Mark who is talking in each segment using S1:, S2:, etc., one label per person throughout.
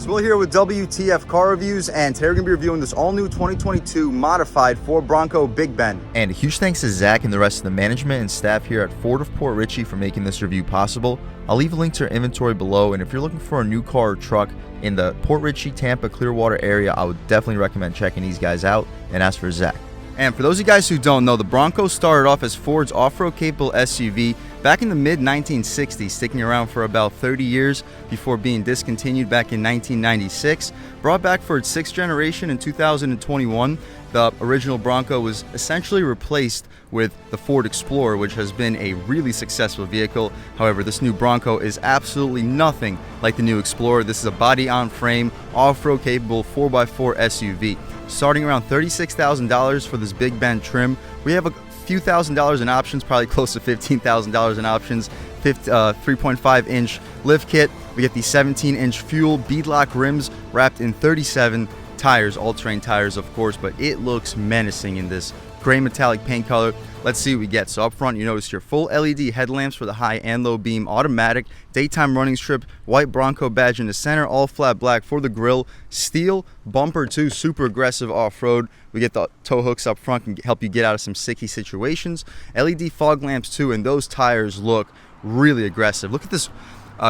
S1: guys, Will here with W.T.F car reviews, and today we're going to be reviewing this all-new 2022 modified Ford Bronco Big Bend.
S2: And a huge thanks to Zach and the rest of the management and staff here at Ford of Port Richey for making this review possible. I'll leave a link to their inventory below, and if you're looking for a new car or truck in the Port Richey, Tampa, Clearwater area, I would definitely recommend checking these guys out, and ask for Zach. And for those of you guys who don't know, the Bronco started off as Ford's off-road capable SUV back in the mid-1960s, sticking around for about 30 years before being discontinued back in 1996. Brought back for its sixth generation in 2021, the original Bronco was essentially replaced with the Ford Explorer, which has been a really successful vehicle. However, this new Bronco is absolutely nothing like the new Explorer. This is a body-on-frame, off-road capable 4x4 SUV. Starting around $36,000 for this Big Bend trim. We have a few $1,000s in options, probably close to $15,000 in options. 3.5-inch lift kit. We get the 17-inch fuel beadlock rims wrapped in 37 tires, all-terrain tires of course, but it looks menacing in this gray metallic paint color. Let's see what we get. So up front, you notice your full LED headlamps for the high and low beam, automatic, daytime running strip, white Bronco badge in the center, all flat black for the grille, steel bumper too, super aggressive off-road. We get the tow hooks up front and help you get out of some sticky situations. LED fog lamps too, and those tires look really aggressive. Look at this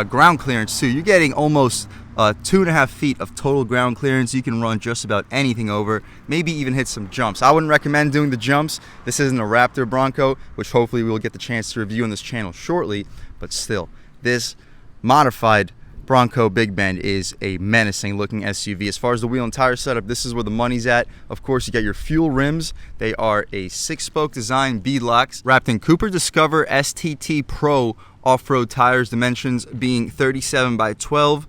S2: ground clearance too. You're getting almost 2.5 feet of total ground clearance. You can run just about anything over, maybe even hit some jumps. I wouldn't recommend doing the jumps. This isn't a Raptor Bronco, which hopefully we'll get the chance to review on this channel shortly, but still, this modified Bronco Big Bend is a menacing looking SUV. As far as the wheel and tire setup, this is where the money's at. Of course, you get your fuel rims. They are a 6-spoke design beadlocks wrapped in Cooper Discover STT Pro off-road tires, dimensions being 37 by 12.5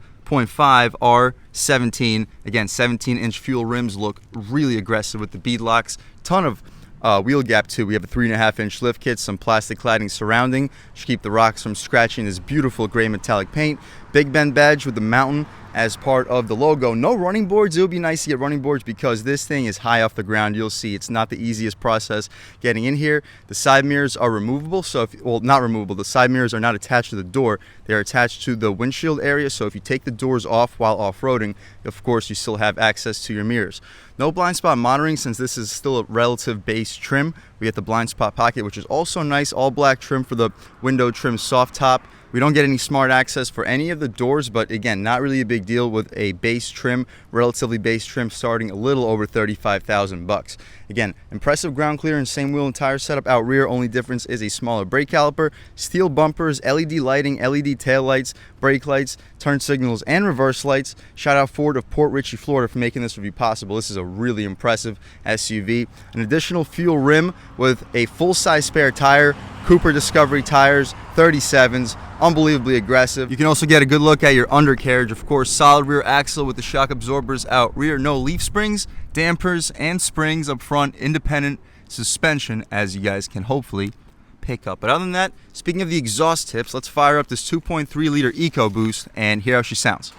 S2: R17. Again, 17-inch fuel rims, look really aggressive with the beadlocks. Ton of wheel gap too. We have a 3.5-inch lift kit, some plastic cladding surrounding to keep the rocks from scratching this beautiful gray metallic paint. Big Bend badge with the mountain as part of the logo. No running boards. It would be nice to get running boards because this thing is high off the ground. You'll see it's not the easiest process getting in here. The side mirrors are removable, so well, not removable. The side mirrors are not attached to the door. They're attached to the windshield area, so if you take the doors off while off-roading, of course you still have access to your mirrors. No blind spot monitoring since this is still a relative base trim. We get the blind spot pocket, which is also nice, all black trim for the window trim soft top. We don't get any smart access for any of the doors, but again, not really a big deal with a base trim, relatively base trim starting a little over $35,000. Again, impressive ground clearance, same wheel and tire setup out rear. Only difference is a smaller brake caliper, steel bumpers, LED lighting, LED taillights, brake lights, turn signals, and reverse lights. Shout out Ford of Port Richey, Florida for making this review possible. This is a really impressive SUV. An additional fuel rim with a full-size spare tire, Cooper Discovery tires, 37s, unbelievably aggressive. You can also get a good look at your undercarriage. Of course, solid rear axle with the shock absorbers out rear, no leaf springs, dampers, and springs up front, independent suspension, as you guys can hopefully pick up. But other than that, speaking of the exhaust tips, let's fire up this 2.3 liter EcoBoost and hear how she sounds.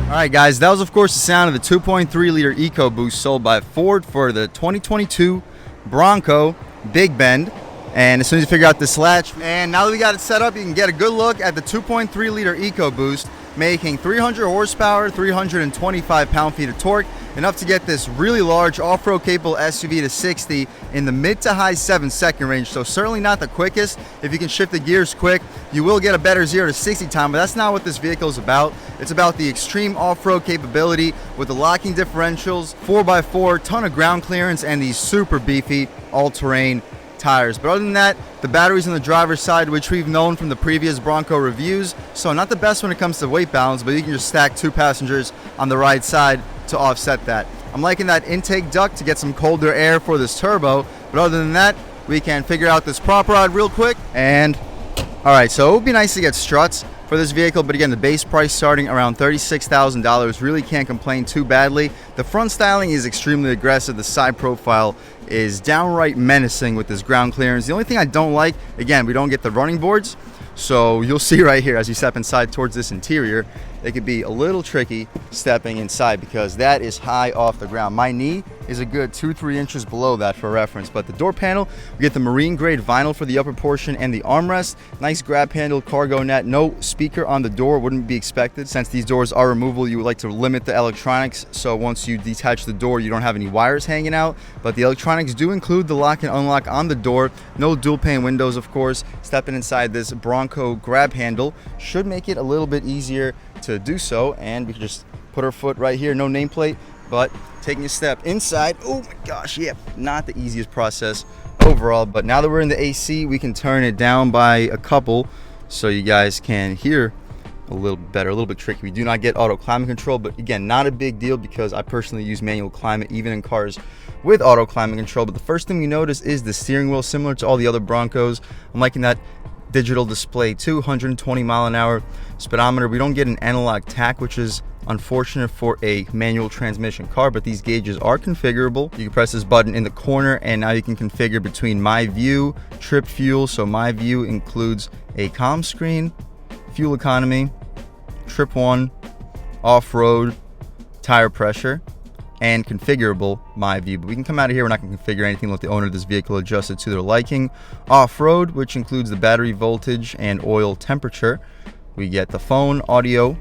S2: Alright guys, that was of course the sound of the 2.3 liter EcoBoost sold by Ford for the 2022 Bronco Big Bend. And as soon as you figure out this latch, and now that we got it set up, you can get a good look at the 2.3 liter EcoBoost, making 300 horsepower, 325 pound-feet of torque, enough to get this really large off-road capable SUV to 60 in the mid to high 7-second range. So certainly not the quickest. If you can shift the gears quick, you will get a better 0 to 60 time, but that's not what this vehicle is about. It's about the extreme off-road capability with the locking differentials, 4x4, ton of ground clearance, and these super beefy all-terrain tires. But other than that, the batteries on the driver's side, which we've known from the previous Bronco reviews, so not the best when it comes to weight balance, but you can just stack 2 passengers on the right side to offset that. I'm liking that intake duct to get some colder air for this turbo, but other than that, we can figure out this prop rod real quick. And all right, so it would be nice to get struts.
S1: for this vehicle, but again, the base price starting around $36,000. Really can't complain too badly. The front styling is extremely aggressive. The side profile is downright menacing with this ground clearance. The only thing I don't like, again, we don't get the running boards. So you'll see right here as you step inside towards this interior, it could be a little tricky stepping inside because that is high off the ground. My knee is a good 2-3 inches below that for reference. But the door panel, we get the marine grade vinyl for the upper portion and the armrest. Nice grab handle, cargo net, no speaker on the door, wouldn't be expected. Since these doors are removable, you would like to limit the electronics. So once you detach the door, you don't have any wires hanging out. But the electronics do include the lock and unlock on the door. No dual pane windows, of course. Stepping inside this Bronco grab handle should make it a little bit easier to do so, and we can just put our foot right here, no nameplate, but taking a step inside, oh my gosh, yeah, not the easiest process overall. But now that we're in the AC, we can turn it down by a couple so you guys can hear a little better. A little bit tricky. We do not get auto climate control, but again, not a big deal because I personally use manual climate even in cars with auto climate control. But the first thing we notice is the steering wheel, similar to all the other Broncos. I'm liking that digital display too. 120 mile an hour speedometer. We don't get an analog tach, which is unfortunate for a manual transmission car, but these gauges are configurable. You can press this button in the corner and now you can configure between my view, trip fuel. So my view includes a comm screen, fuel economy, trip 1, off-road, tire pressure, and configurable my view. But we can come out of here, we're not going to configure anything, let the owner of this vehicle adjust it to their liking. Off-road, which includes the battery voltage and oil temperature. We get the phone, audio,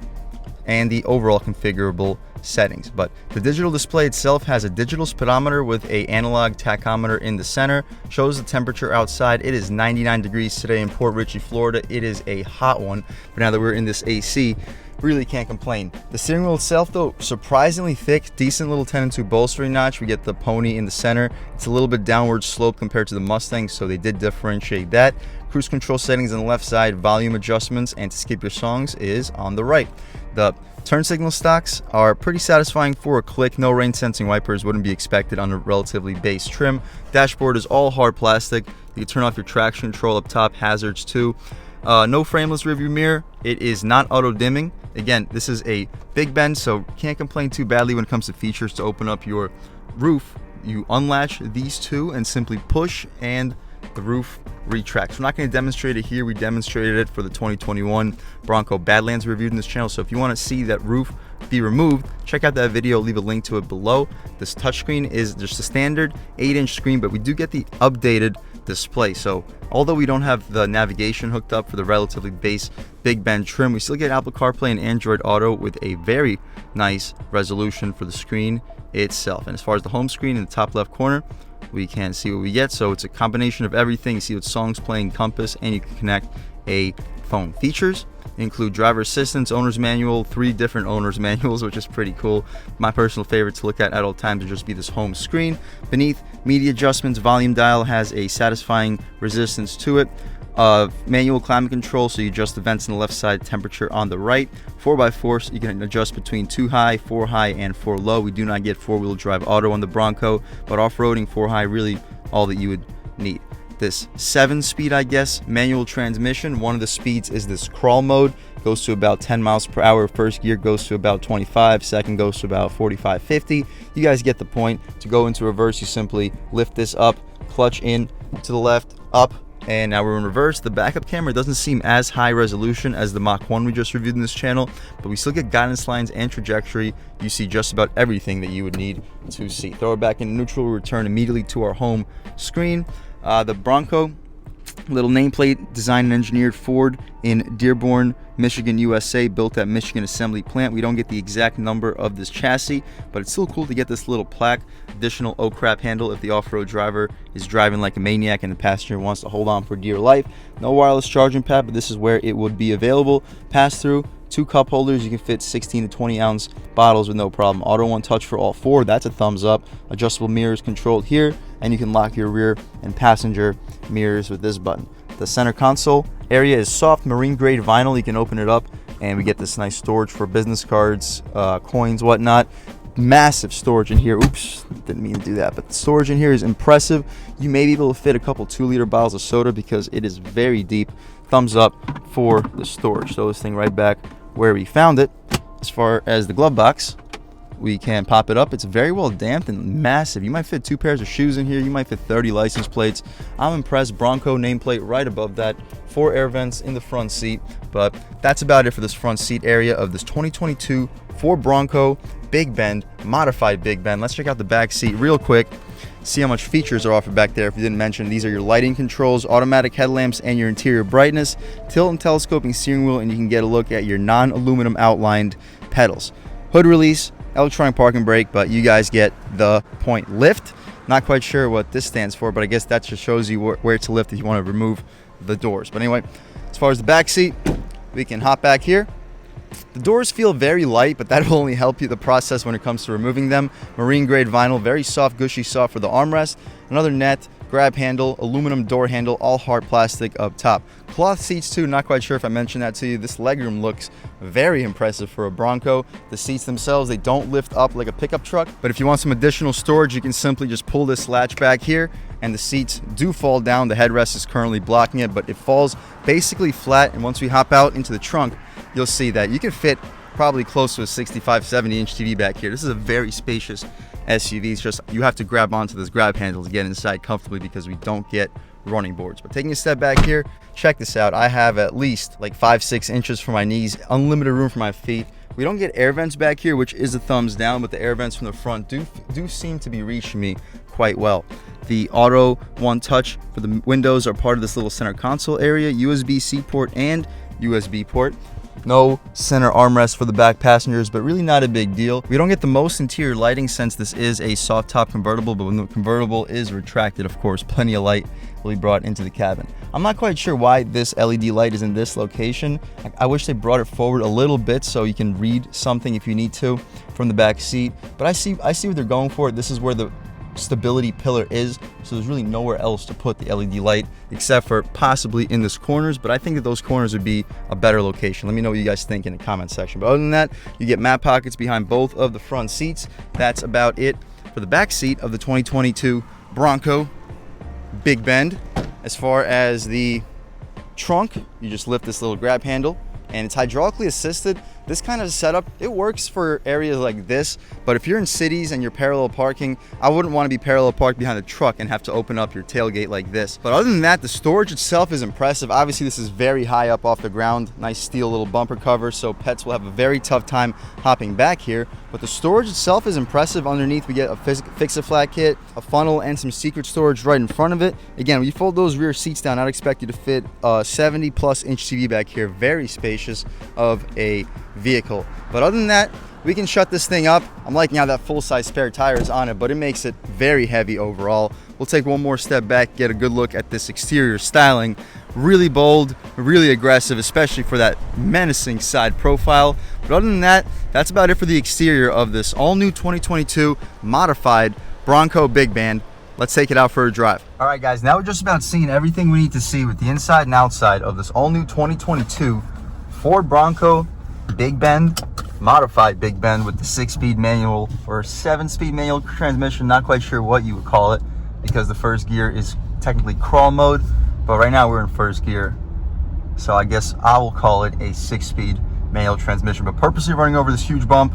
S1: and the overall configurable settings. But the digital display itself has a digital speedometer with a analog tachometer in the center, shows the temperature outside. It is 99 degrees today in Port Richey, Florida. It is a hot one, but now that we're in this AC, really can't complain. The steering wheel itself, though, surprisingly thick, decent little 10-2 bolstering notch. We get the pony in the center. It's a little bit downward slope compared to the Mustang, so they did differentiate that. Cruise control settings on the left side, volume adjustments, and to skip your songs is on the right. The turn signal stocks are pretty satisfying for a click. No rain sensing wipers wouldn't be expected on a relatively base trim. Dashboard is all hard plastic. You can turn off your traction control up top, hazards too. No frameless rearview mirror. It is not auto dimming. Again, this is a Big Bend, so can't complain too badly when it comes to features. To open up your roof, you unlatch these two and simply push, and the roof retracts. We're not going to demonstrate it here. We demonstrated it for the 2021 Bronco Badlands reviewed in this channel. So if you want to see that roof be removed, check out that video. Leave a link to it below. This touchscreen is just a standard 8-inch screen, but we do get the updated display. So although we don't have the navigation hooked up for the relatively base Big Bend trim, we still get Apple CarPlay and Android Auto with a very nice resolution for the screen itself. And as far as the home screen in the top left corner, we can see what we get. So it's a combination of everything. You see what songs playing, compass, and you can connect a phone. Features include driver assistance, owner's manual, 3 different owner's manuals, which is pretty cool. My personal favorite to look at all times would just be this home screen. Beneath, media adjustments, volume dial has a satisfying resistance to it. Manual climate control, so you adjust the vents on the left side, temperature on the right. 4x4, so you can adjust between 2 high, 4 high, and 4 low. We do not get 4-wheel drive auto on the Bronco, but off-roading 4 high, really all that you would need. This 7-speed, I guess, manual transmission. One of the speeds is this crawl mode. Goes to about 10 miles per hour. First gear goes to about 25. Second goes to about 45, 50. You guys get the point. To go into reverse, you simply lift this up, clutch in to the left, up, and now we're in reverse. The backup camera doesn't seem as high resolution as the Mach 1 we just reviewed in this channel, but we still get guidance lines and trajectory. You see just about everything that you would need to see. Throw it back in neutral, return immediately to our home screen. The Bronco, little nameplate, designed and engineered Ford in Dearborn, Michigan, USA, built at Michigan Assembly Plant. We don't get the exact number of this chassis, but it's still cool to get this little plaque. Additional oh crap handle if the off-road driver is driving like a maniac and the passenger wants to hold on for dear life. No wireless charging pad, but this is where it would be available. Pass through, 2 cup holders. You can fit 16 to 20 ounce bottles with no problem. Auto one touch for all 4. That's a thumbs up. Adjustable mirrors controlled here, and you can lock your rear and passenger mirrors with this button. The center console area is soft marine grade vinyl. You can open it up and we get this nice storage for business cards, coins, whatnot. Massive storage in here. Oops, didn't mean to do that, but the storage in here is impressive. You may be able to fit a couple 2-liter bottles of soda because it is very deep. thumbs up for the storage. Throw this thing right back where we found it. As far as the glove box, we can pop it up. It's very well damped and massive. You might fit 2 pairs of shoes in here. You might fit 30 license plates. I'm impressed. Bronco nameplate right above that. 4 air vents in the front seat. But that's about it for this front seat area of this 2022 Ford Bronco Big Bend, modified Big Bend. Let's check out the back seat real quick. See how much features are offered back there. If you didn't mention, these are your lighting controls, automatic headlamps, and your interior brightness, tilt and telescoping steering wheel, and you can get a look at your non-aluminum outlined pedals. Hood release, electronic parking brake, but you guys get the point. Lift, not quite sure what this stands for, but I guess that just shows you where to lift if you want to remove the doors. But anyway, as far as the back seat, we can hop back here. The doors feel very light, but that will only help you the process when it comes to removing them. Marine grade vinyl, very soft, gushy soft for the armrest. Another net, grab handle, aluminum door handle, all hard plastic up top. Cloth seats too, not quite sure if I mentioned that to you. This legroom looks very impressive for a Bronco. The seats themselves, they don't lift up like a pickup truck, but if you want some additional storage, you can simply just pull this latch back here and the seats do fall down. The headrest is currently blocking it, but it falls basically flat, and once we hop out into the trunk, you'll see that you can fit probably close to a 65-70 inch TV back here. This is a very spacious SUV. It's just you have to grab onto this grab handle to get inside comfortably because we don't get running boards. But taking a step back here, check this out. I have at least like 5-6 inches for my knees, unlimited room for my feet. We don't get air vents back here, which is a thumbs down, but the air vents from the front do seem to be reaching me quite well. The auto one touch for the windows are part of this little center console area, USB-C port and USB port. No center armrest for the back passengers, but really not a big deal. We don't get the most interior lighting since this is a soft top convertible, but when the convertible is retracted, of course, plenty of light will be brought into the cabin. I'm not quite sure why this LED light is in this location. I wish they brought it forward a little bit so you can read something if you need to from the back seat, but I see what they're going for. This is where the stability pillar is, so there's really nowhere else to put the LED light except for possibly in this corners, but I think that those corners would be a better location. Let me know what you guys think in the comment section. But other than that, you get map pockets behind both of the front seats. That's about it for the back seat of the 2022 Bronco Big Bend. As far as the trunk, you just lift this little grab handle and it's hydraulically assisted. This kind of setup, it works for areas like this, but if you're in cities and you're parallel parking, I wouldn't want to be parallel parked behind the truck and have to open up your tailgate like this. But other than that, the storage itself is impressive. Obviously, this is very high up off the ground. Nice steel little bumper cover, so pets will have a very tough time hopping back here. But the storage itself is impressive. Underneath, we get a fix-a-flat kit, a funnel, and some secret storage right in front of it. Again, when you fold those rear seats down, I'd expect you to fit a 70+ inch TV back here. Very spacious of a vehicle. But other than that, we can shut this thing up. I'm liking how that full-size spare tire is on it, but it makes it very heavy overall. We'll take one more step back, get a good look at this exterior styling. Really bold, really aggressive, especially for that menacing side profile. But other than that, that's about it for the exterior of this all-new 2022 modified Bronco Big Bend. Let's take it out for a drive. All right, guys, now we're just about seeing everything we need to see with the inside and outside of this all-new 2022 Ford Bronco Big Bend, modified Big Bend with the 6-speed manual or 7-speed manual transmission. Not quite sure what you would call it because the first gear is technically crawl mode, but right now we're in first gear, so I guess I will call it a 6-speed manual transmission. But purposely running over this huge bump,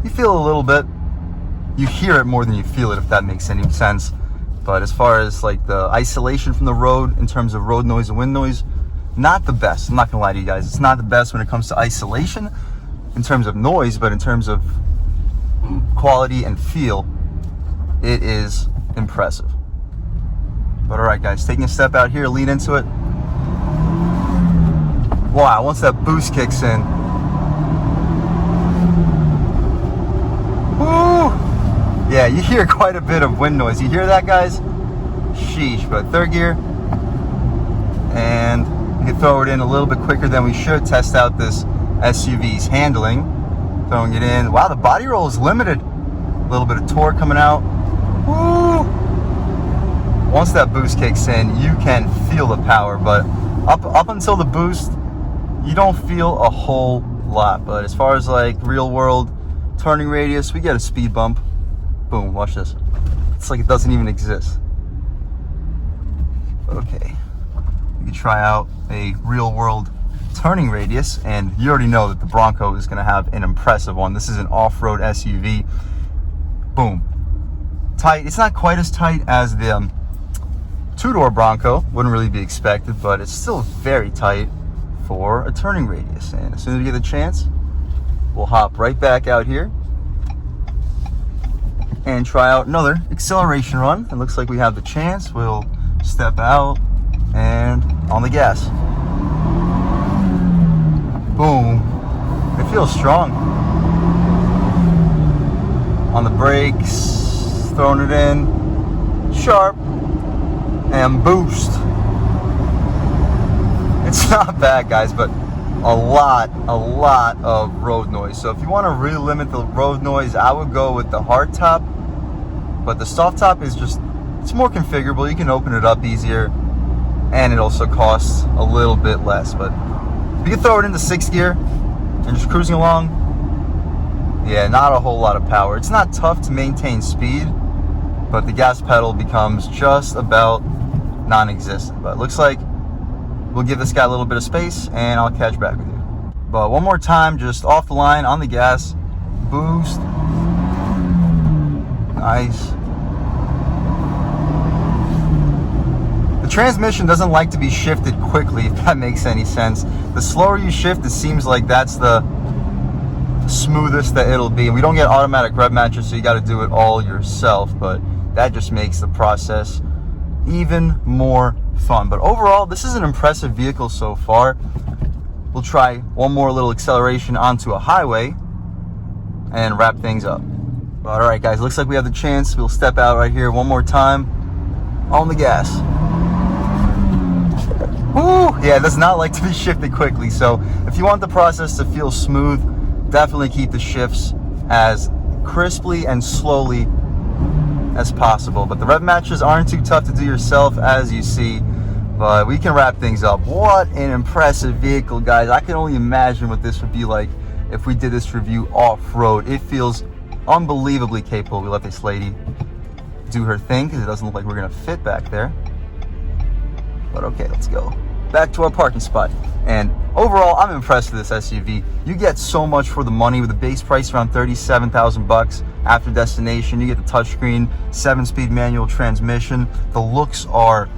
S1: you feel a little bit. You hear it more than you feel it, if that makes any sense. But as far as like the isolation from the road in terms of road noise and wind noise, not the best. I'm not gonna lie to you guys, it's not the best when it comes to isolation in terms of noise, but in terms of quality and feel, it is impressive. But all right, guys, taking a step out here, lean into it. Wow, once that boost kicks in, woo! Yeah, you hear quite a bit of wind noise. You hear that, guys? Sheesh. But third gear, and we can throw it in a little bit quicker than we should. Test out this SUV's handling. Throwing it in. Wow, the body roll is limited. A little bit of torque coming out. Woo! Once that boost kicks in, you can feel the power. But up until the boost, you don't feel a whole lot. But as far as like real world turning radius, we get a speed bump. Boom, watch this. It's like it doesn't even exist. Okay. you can try out a real world turning radius, and you already know that the Bronco is going to have an impressive one. This is an off-road SUV. Boom. Tight. It's not quite as tight as the two-door Bronco. Wouldn't really be expected, but it's still very tight for a turning radius. And as soon as we get the chance, we'll hop right back out here and try out another acceleration run. It looks like we have the chance. We'll step out and on the gas. Boom. It feels strong. On the brakes, throwing it in, sharp, and boost. It's not bad, guys, but a lot of road noise. So if you want to really limit the road noise, I would go with the hard top. But the soft top is just, it's more configurable. You can open it up easier, and it also costs a little bit less. But if you can throw it into 6th gear and just cruising along, yeah, not a whole lot of power. It's not tough to maintain speed, but the gas pedal becomes just about non-existent. But it looks like we'll give this guy a little bit of space, and I'll catch back with you. But one more time, just off the line on the gas, boost. Nice. The transmission doesn't like to be shifted quickly, if that makes any sense. The slower you shift, it seems like that's the smoothest that it'll be. We don't get automatic rev matches, so you got to do it all yourself, but that just makes the process even more fun. But overall, this is an impressive vehicle so far. We'll try one more little acceleration onto a highway and wrap things up. All right, guys, looks like we have the chance. We'll step out right here one more time on the gas. Woo! Yeah, it does not like to be shifted quickly. So if you want the process to feel smooth, definitely keep the shifts as crisply and slowly as possible. But the rev matches aren't too tough to do yourself, as you see. But we can wrap things up. What an impressive vehicle, guys. I can only imagine what this would be like if we did this review off-road. It feels unbelievably capable. We let this lady do her thing because it doesn't look like we're gonna fit back there. But okay, let's go back to our parking spot. And overall, I'm impressed with this SUV. You get so much for the money with a base price around $37,000. After destination, you get the touchscreen, 7-speed manual transmission. The looks are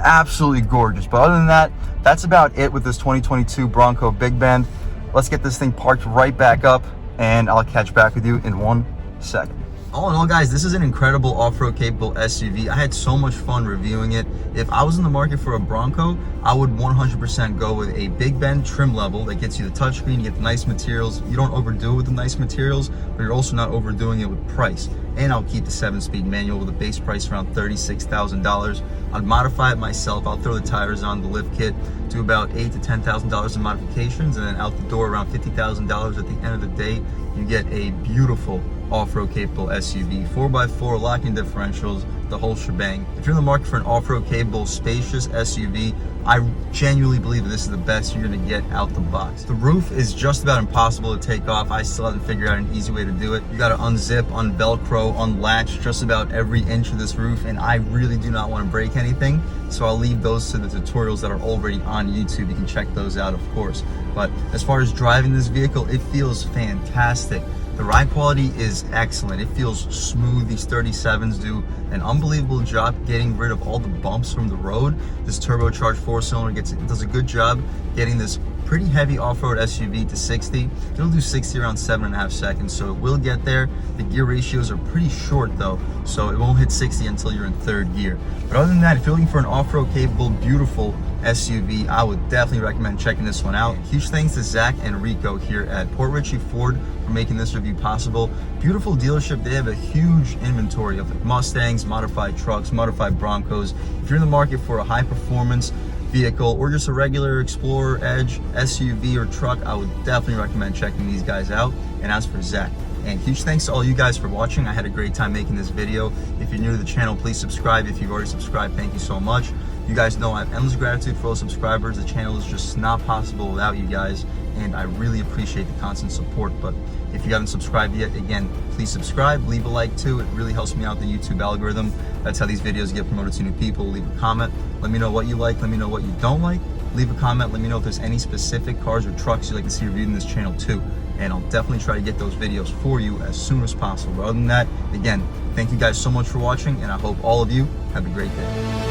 S1: absolutely gorgeous. But other than that, that's about it with this 2022 Bronco Big Bend. Let's get this thing parked right back up, and I'll catch back with you in 1 second. All in all, guys, this is an incredible off-road capable SUV. I had so much fun reviewing it. If I was in the market for a Bronco, I would 100% go with a Big Bend trim level that gets you the touchscreen, you get the nice materials. You don't overdo it with the nice materials, but you're also not overdoing it with price. And I'll keep the 7-speed manual with a base price around $36,000. I'd modify it myself. I'll throw the tires on, the lift kit, do about $8,000 to $10,000 in modifications, and then out the door around $50,000 at the end of the day, you get a beautiful off-road capable SUV, 4x4 locking differentials, the whole shebang. If you're in the market for an off-road capable spacious SUV, I genuinely believe that this is the best you're going to get out the box. The roof is just about impossible to take off. I still haven't figured out an easy way to do it. You got to unzip, unvelcro, unlatch just about every inch of this roof, and I really do not want to break anything, so I'll leave those to the tutorials that are already on YouTube. You can check those out, of course. But as far as driving this vehicle, it feels fantastic. The ride quality is excellent. It feels smooth. These 37s do an unbelievable job getting rid of all the bumps from the road. This turbocharged 4-cylinder does a good job getting this pretty heavy off-road SUV to 60. It'll do 60 around 7.5 seconds, so it will get there. The gear ratios are pretty short though, so it won't hit 60 until you're in 3rd gear. But other than that, if you're looking for an off-road capable, beautiful SUV, I would definitely recommend checking this one out. Huge thanks to Zach and Rico here at Port Richey Ford for making this review possible. Beautiful dealership. They have a huge inventory of Mustangs, modified trucks, modified Broncos. If you're in the market for a high performance vehicle or just a regular Explorer, Edge, SUV, or truck, I would definitely recommend checking these guys out. And as for Zach, and huge thanks to all you guys for watching. I had a great time making this video. If you're new to the channel, please subscribe. If you've already subscribed, thank you so much. You guys know I have endless gratitude for all the subscribers. The channel is just not possible without you guys.
S2: and I really appreciate the constant support. But if you haven't subscribed yet, again, please subscribe, leave a like too. It really helps me out the YouTube algorithm. That's how these videos get promoted to new people. Leave a comment. Let me know what you like. Let me know what you don't like. Leave a comment. Let me know if there's any specific cars or trucks you'd like to see reviewed in this channel too. And I'll definitely try to get those videos for you as soon as possible. But other than that, again, thank you guys so much for watching, and I hope all of you have a great day.